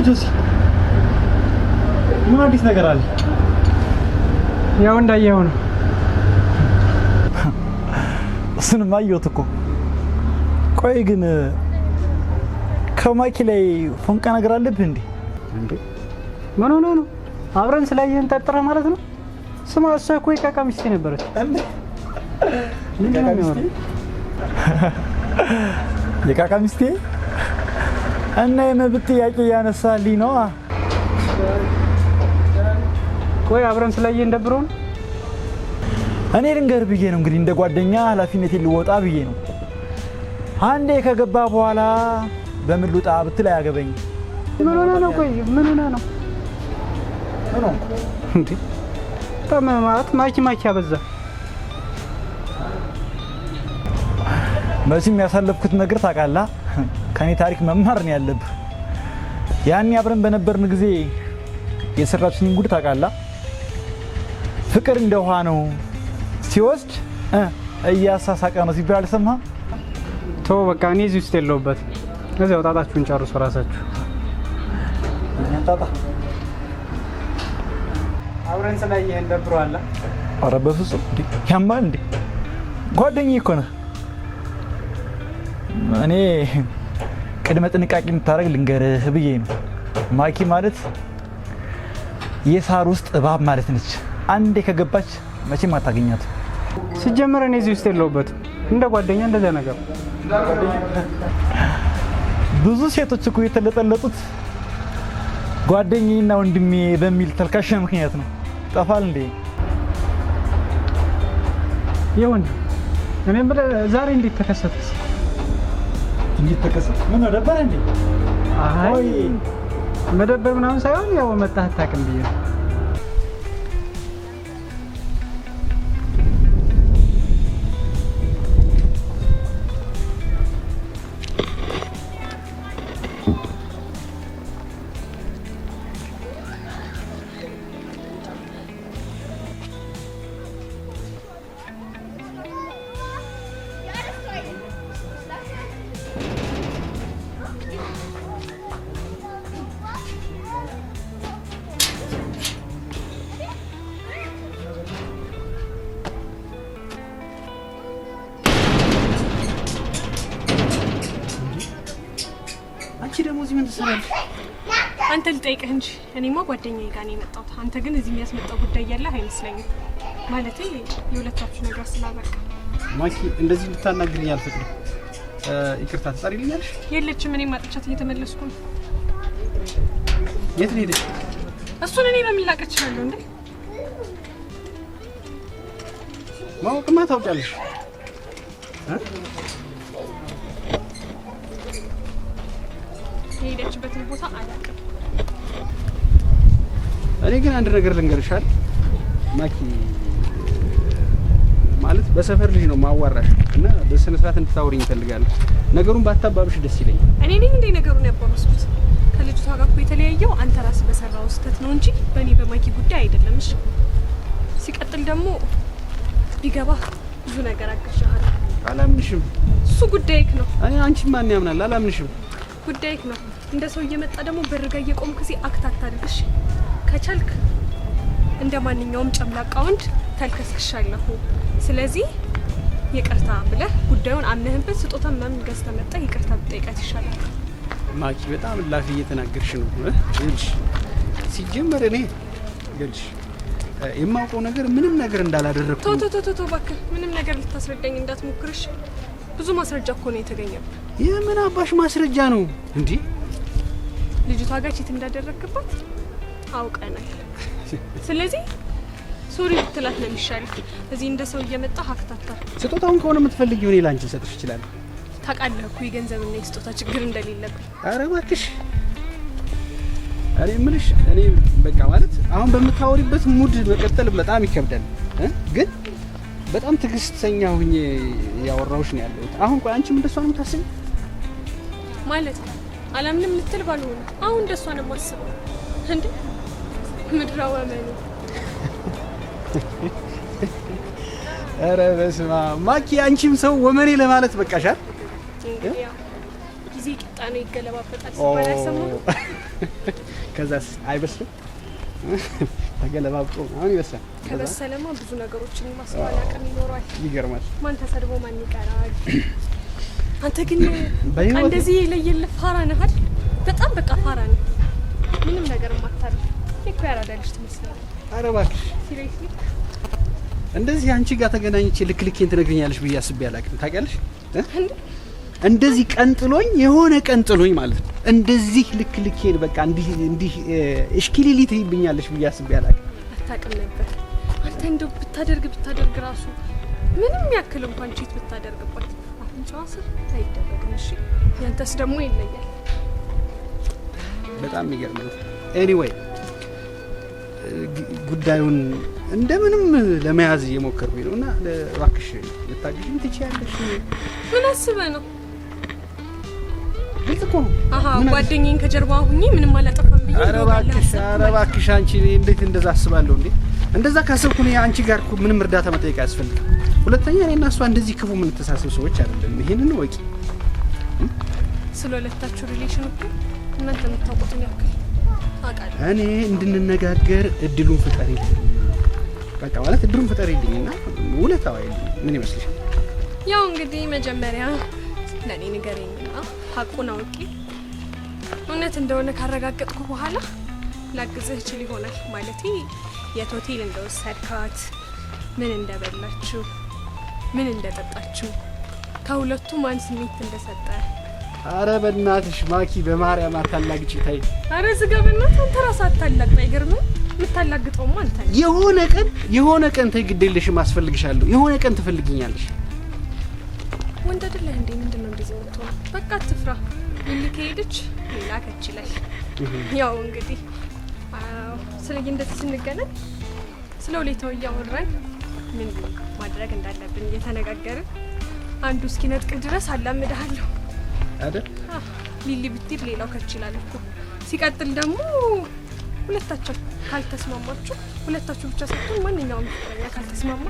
ጆሲ ምን አዲስ ነገር አለ? ያው እንዳየው ነው። እሱንም አየሁት እኮ። ቆይ ግን ከማኪ ላይ ፎንቃ ነገር አለብህ እንዴ? ምን ሆነ ነው? አብረን ስላየን ጠርጥረህ ማለት ነው? ስማ እሷ እኮ የቃቃ ሚስቴ ነበረች። የቃቃ ሚስቴ እና የመብት ጥያቄ ያነሳልኝ ነው። ቆይ አብረን ስላየን ደብሮ ነው? እኔ ልንገር ብዬ ነው እንግዲህ እንደ ጓደኛ ኃላፊነቴን ልወጣ ብዬ ነው። አንዴ ከገባ በኋላ በምን ልውጣ ብትል አያገበኝም። ምን ሆነ ነው? ቆይ ምን ሆነ ነው? ምን ሆነ እንዴ? ተማማት ማኪ አበዛ። መቼም ያሳለፍኩት ነገር ታውቃለህ። ከኔ ታሪክ መማር ነው ያለብህ። ያኔ አብረን በነበርን ጊዜ የሰራችኝ ጉድ ታውቃለህ። ፍቅር እንደ ውሃ ነው ሲወስድ እያሳሳቀ ነው ሲባል አልሰማህም? ተው በቃ እኔ እዚህ ውስጥ የለሁበትም። እዚያው ጣጣችሁን ጨርሱ ራሳችሁ። ጣጣ አብረን ስላየን ደብሮሃል? ኧረ በፍጹም እንዴ ያማል እንዴ ጓደኛዬ እኮ ነህ። እኔ ቅድመ ጥንቃቄ የምታደርግ ልንገርህ ብዬ ነው። ማኪ ማለት የሳር ውስጥ እባብ ማለት ነች። አንዴ ከገባች መቼም አታገኛት። ሲጀመር እኔ እዚህ ውስጥ የለሁበትም። እንደ ጓደኛ እንደዛ ነገር ብዙ ሴቶች እኮ የተለጠለጡት ጓደኛዬና ወንድሜ በሚል ተልካሻ ምክንያት ነው። ጠፋል እንዴ? ይሁን እኔም ዛሬ እንዴት ተከሰተስ? እንዴት ተከሰተ? ምን ደበረ እንዴ? አይ መደበር ምናምን ሳይሆን ያው መጣህ አታውቅም ብዬ ነው። ደግሞ እዚህ ምን ትሰራለሽ? አንተ ልጠይቅህ እንጂ እኔማ ጓደኛዬ ጋር ነው የመጣሁት። አንተ ግን እዚህ የሚያስመጣው ጉዳይ ያለህ አይመስለኝም። ማለቴ የሁለታችሁ ነገር ስላበቃ። ማኪ እንደዚህ እንድታናግሪኝ አልፈቅድም። ይቅርታ ትጠሪልኛለሽ? የለችም። እኔ ማጥቻት እየተመለስኩ ነው። የት ሄደሽ? እሱን እኔ በምን ላውቅ እችላለሁ እንዴ? ማወቅማ ታውቂያለሽ። የሄደችበትን ቦታ አላውቅም። እኔ ግን አንድ ነገር ልንገርሻል ማኪ፣ ማለት በሰፈር ልጅ ነው ማዋራሽ እና በስነ ስርዓት እንድታወሪኝ እፈልጋለሁ። ነገሩን ባታባብሽ ደስ ይለኛል። እኔ ነኝ እንደ ነገሩን ያባባስኩት። ከልጅቷ ጋር እኮ የተለያየው አንተ ራስህ በሰራው ስህተት ነው እንጂ በእኔ በማኪ ጉዳይ አይደለም። እሺ፣ ሲቀጥል ደግሞ ቢገባህ ብዙ ነገር አግርሻለሁ። አላምንሽም። እሱ ጉዳይክ ነው። እኔ አንቺን ማን ያምናል? አላምንሽም። ጉዳይክ ነው። እንደ ሰው እየመጣ ደግሞ በርጋ እየቆምክ እዚህ አክታታ አድርግሽ። ከቻልክ እንደ ማንኛውም ጨምላቃ ወንድ ተልከስክሻለሁ። ስለዚህ ይቅርታ ብለህ ጉዳዩን አምነህበት ስጦታ ምናምን ገዝተህ መጣ ይቅርታ ብትጠይቃት ይሻላል። ማኪ በጣም ላፊ እየተናገርሽ ነው። እልሽ ሲጀመር እኔ እልሽ የማውቀው ነገር ምንም ነገር እንዳላደረኩ። ቶ እባክህ ምንም ነገር ልታስረዳኝ እንዳትሞክርሽ። ብዙ ማስረጃ እኮ ነው የተገኘው። የምን አባሽ ማስረጃ ነው እንዴ? ልጅቷ ጋር ቺት እንዳደረክባት አውቀናል። ስለዚህ ሶሪ ብትላት ነው የሚሻለው። እዚህ እንደ ሰው እየመጣ ሀክታታ። ስጦታውን ከሆነ የምትፈልጊው እኔ ላንቺ ልሰጥሽ እችላለሁ። ታውቃለህ እኮ የገንዘብና የስጦታ ችግር እንደሌለብኝ። ኧረ እባክሽ እኔ የምልሽ እኔ በቃ ማለት አሁን በምታወሪበት ሙድ መቀጠል በጣም ይከብዳል። ግን በጣም ትዕግስተኛ ሁኜ ያወራሁሽ ነው ያለሁት። አሁን ቆይ አንቺም እንደሷ ነው የምታስቢው ማለት ነው? አላምንም ልትል ባልሆነ አሁን እንደሷ ነው የማስበው። እንዴ ምድራው አመኑ። ኧረ በስመ አብ ማኪ፣ አንቺም ሰው ወመኔ ለማለት በቃሻል። እንግዲህ ጊዜ ቂጣ ነው ይገለባበጣል ሲባል አይሰማም? ከዛስ አይበስልም? ተገለባብጦ አሁን ይበስላል። ከበሰለማ ብዙ ነገሮችን ማስተዋል አቅም ይኖረዋል። ይገርማል። ማን ተሰድቦ ማን ይቀራል? አንተ ግን እንደዚህ ለየልህ ፋራ ነህ አይደል? በጣም በቃ ፋራ ነህ። ምንም ነገር ማታረፍ እኮ ያራዳልሽ ትመስላለህ። ኧረ እባክሽ ሲሪየስሊ እንደዚህ አንቺ ጋር ተገናኝቼ ልክልኬን ትነግሪኛለሽ ብዬ አስቤ አላውቅም። ታውቂያለሽ? እንደዚህ ቀንጥሎኝ የሆነ ቀንጥሎኝ ማለት ነው። እንደዚህ ልክልኬን በቃ እንዲህ እሽኪሊሊት ይብኛለሽ ብዬ አስቤ አላውቅም። አታውቅም ነበር አንተ እንደው ብታደርግ ራሱ ምንም ያክል እንኳን ቺት ብታደርግበት አፍንጫዋ ስር አይደረግም። እሺ ያንተስ ደግሞ ይለያል። በጣም የሚገርም ነው። ኤኒዌይ ጉዳዩን እንደምንም ለመያዝ እየሞከርኩኝ ነውና እባክሽ ልታግዢኝ ትችያለሽ? ምን አስበህ ነው? ግልጽ እኮ ነው። ጓደኛዬን ከጀርባ ሁኚ ምንም አላጠፋም ብዬ። ኧረ እባክሽ አንቺ እንዴት እንደዛ አስባለሁ እንዴ? እንደዛ ካሰብኩ ነው አንቺ ጋር ምንም እርዳታ መጠየቅ አያስፈልግም። ሁለተኛ እኔና እሷ እንደዚህ ክፉ የምንተሳሰብ ሰዎች አይደለም። ይሄንን ወቂ ስለሁለታችሁ ሪሌሽን እኮ እናንተ የምታውቁትን ያክል አውቃለሁ። እኔ እንድንነጋገር እድሉን ፍጠሪልኝ። በቃ ማለት እድሉን ፍጠሪልኝና ውለታው አይልኝ። ምን ይመስልሻል? ያው እንግዲህ መጀመሪያ ለኔ ንገረኝና ሀቁን አውቂ እውነት እንደሆነ ካረጋገጥኩ በኋላ ላግዝህ እችል ይሆናል። ማለቴ የት ሆቴል እንደወሰድካት፣ ምን እንደበላችሁ፣ ምን እንደጠጣችሁ፣ ከሁለቱ ማን ስሜት እንደሰጠ። አረ በእናትሽ ማኪ በማርያም አታላግጪ ታይ። አረ ዝጋ በእናትህ አንተ ራስህ አታላግጥ። አይገርምም? የምታላግጠውማ አንተ ነህ። የሆነ ቀን ተይ ግዴለሽም አስፈልግሻለሁ። የሆነ ቀን ትፈልጊኛለሽ። ወንድ አይደለህ እንዴ? ምንድነው እንደዚህ የምትሆነው? በቃ አትፍራ። ሊሊ ከሄደች ሌላ ከችላል። ያው እንግዲህ ስለዚህ እንደዚህ ስንገናኝ ስለ ሁኔታው እያወራን ምን ማድረግ እንዳለብን እየተነጋገርን አንዱ እስኪነጥቅ ድረስ አላምድሃለሁ አይደል? ሊሊ ብትሄድ ሌላው ከችላል እኮ። ሲቀጥል ደግሞ ሁለታችሁ ካልተስማማችሁ፣ ሁለታችሁ ብቻ ሳትሆን ማንኛውም ፍቅረኛ ካልተስማማ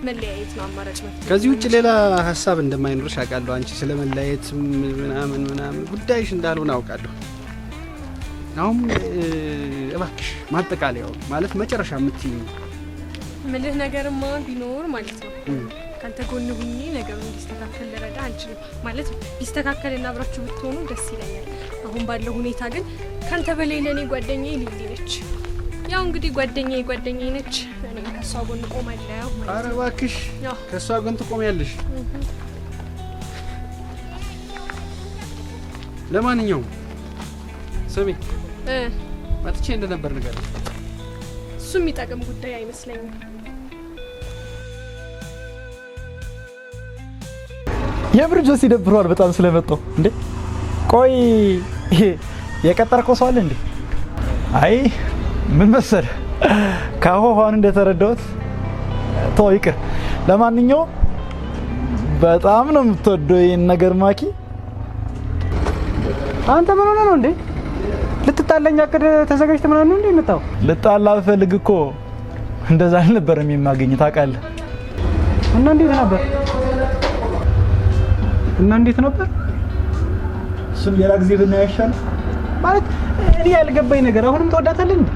መለያየት ነው አማራጭ ነው። ከዚህ ውጭ ሌላ ሀሳብ እንደማይኖርሽ አውቃለሁ። አንቺ ስለ መለያየት ምናምን ጉዳይሽ እንዳልሆነ አውቃለሁ። አሁን እባክሽ ማጠቃለያው ማለት መጨረሻ የምትይኝ ምልህ ነገርማ ቢኖር ማለት ነው ካንተ ጎን ሁኚ ነገሩን እንዲስተካከል ልረዳ አልችልም። ማለት ቢስተካከልና አብራችሁ ብትሆኑ ደስ ይለኛል። አሁን ባለው ሁኔታ ግን ካንተ በላይ ለኔ ጓደኛዬ ሊሊ ነች። ያው እንግዲህ ጓደኛዬ ነች። እኔ ከሷ ጎን ቆማለሁ ማለት ነው። ኧረ እባክሽ ከሷ ጎን ትቆሚያለሽ። ለማንኛውም ስሚ መጥቼ እንደነበር ንገረኝ። እሱ የሚጠቅም ጉዳይ አይመስለኝም። የብርጆስ ይደብረዋል በጣም ስለመጣው እንዴ። ቆይ የቀጠርከው ሰው አለ እንዴ? አይ ምን መሰለ ካሆሆን እንደተረዳሁት ተው ይቅር። ለማንኛውም በጣም ነው የምትወደው ይሄን ነገር ማኪ። አንተ ምን ሆነ ነው እንዴ? ልትጣላኝ አቅድ ተዘጋጅተህ ምናምን ነው እንዴ የመጣው? ልጣላ ብፈልግ እኮ እንደዛ አልነበረም የማገኝ ታውቃለህ። እና እንዴት ነበር? እሱም ሌላ ጊዜ ብናየው ይሻላል። ማለት እኔ ያልገባኝ ነገር አሁንም ተወዳታለህ እንዴ?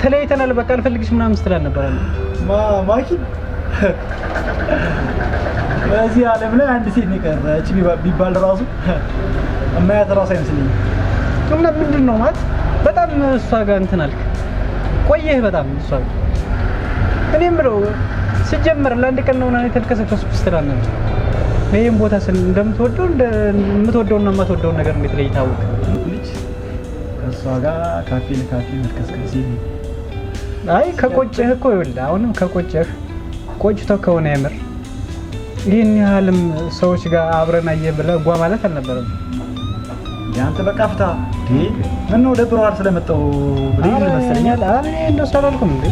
ተለያይተናል በቃ አልፈልግሽ ምናምን ስትል ነበር አለ ማኪ። በዚህ ዓለም ላይ አንድ ሴት ነው የቀረች ቢባል ራሱ እማያት ራሱ አይመስልኝም። እና ምንድን ነው ማለት በጣም እሷ ጋር እንትን አልክ ቆየህ በጣም እሷ ጋር። እኔም ብለው ሲጀመር ለአንድ ቀን ነው እና የተልከሰከስኩ ስትላል ነበር። ይሄን ቦታ እንደምትወደው እንደምትወደውና የማትወደው ነገር እንዴት ላይ ይታወቅ? ልጅ ከእሷ ጋር ካፌ ለካፌ መልከስከስ ይሄ አይ ከቆጨህ እኮ ይኸውልህ አሁንም ከቆጨህ ቆጭቶ ከሆነ የምር ይሄን ያህልም ሰዎች ጋር አብረን አየህ ብለህ ጓ ማለት አልነበረም። ያንተ በቃ ፍታ ምን ነው ደብሮሃል ስለመጣው ብለህ መሰለኝ። አረ እንደው ሰላልኩም እንዴ